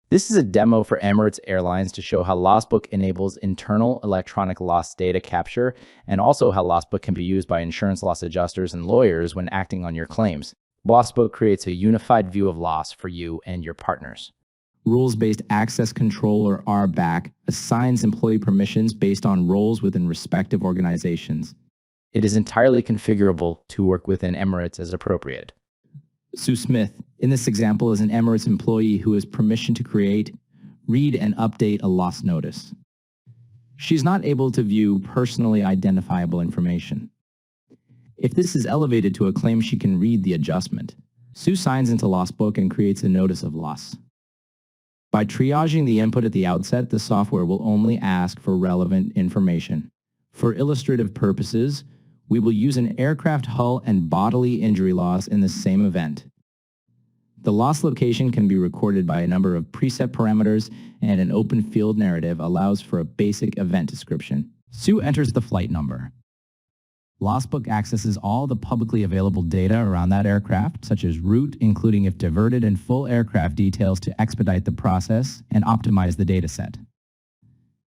This is a demo for Emirates Airlines to show how Lossbook enables internal electronic loss data capture and also how Lossbook can be used by insurance loss adjusters and lawyers when acting on your claims. Lossbook creates a unified view of loss for you and your partners. Rules-based access control, or RBAC, assigns employee permissions based on roles within respective organizations. It is entirely configurable to work within Emirates as appropriate. Sue Smith, in this example, is an Emirates employee who has permission to create, read, and update a loss notice. She's not able to view personally identifiable information. If this is elevated to a claim, she can read the adjustment. Sue signs into Lossbook and creates a notice of loss. By triaging the input at the outset, the software will only ask for relevant information. For illustrative purposes, we will use an aircraft hull and bodily injury loss in the same event. The loss location can be recorded by a number of preset parameters, and an open field narrative allows for a basic event description. Sue enters the flight number. Lossbook accesses all the publicly available data around that aircraft, such as route, including if diverted, and full aircraft details to expedite the process and optimize the dataset.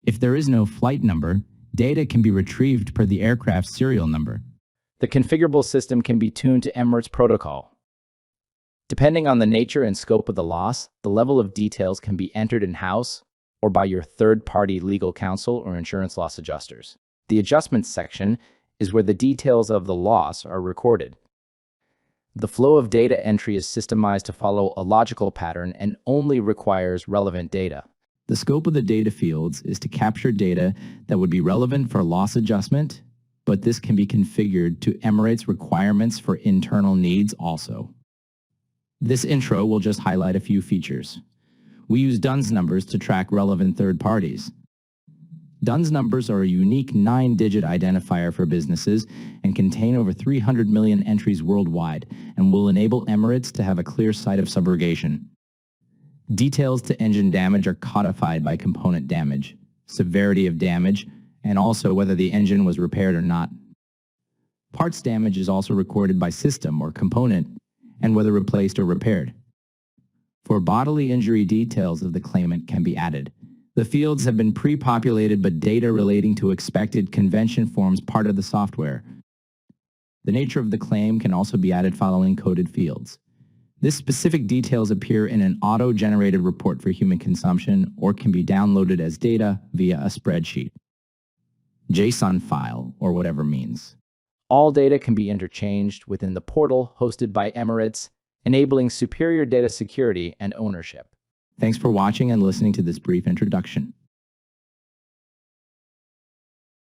If there is no flight number, data can be retrieved per the aircraft's serial number. The configurable system can be tuned to Emirates protocol. Depending on the nature and scope of the loss, the level of details can be entered in-house or by your third-party legal counsel or insurance loss adjusters. The adjustments section is where the details of the loss are recorded. The flow of data entry is systemized to follow a logical pattern and only requires relevant data. The scope of the data fields is to capture data that would be relevant for loss adjustment, but this can be configured to Emirates requirements for internal needs also. This intro will just highlight a few features. We use DUNS numbers to track relevant third parties. DUNS numbers are a unique 9-digit identifier for businesses and contain over 300 million entries worldwide and will enable Emirates to have a clear sight of subrogation. Details to engine damage are codified by component damage, severity of damage, and also whether the engine was repaired or not. Parts damage is also recorded by system or component and whether replaced or repaired. For bodily injury, details of the claimant can be added. The fields have been pre-populated, but data relating to expected convention forms part of the software. The nature of the claim can also be added following coded fields. This specific details appear in an auto-generated report for human consumption or can be downloaded as data via a spreadsheet, JSON file, or whatever means. All data can be interchanged within the portal hosted by Emirates, enabling superior data security and ownership. Thanks for watching and listening to this brief introduction.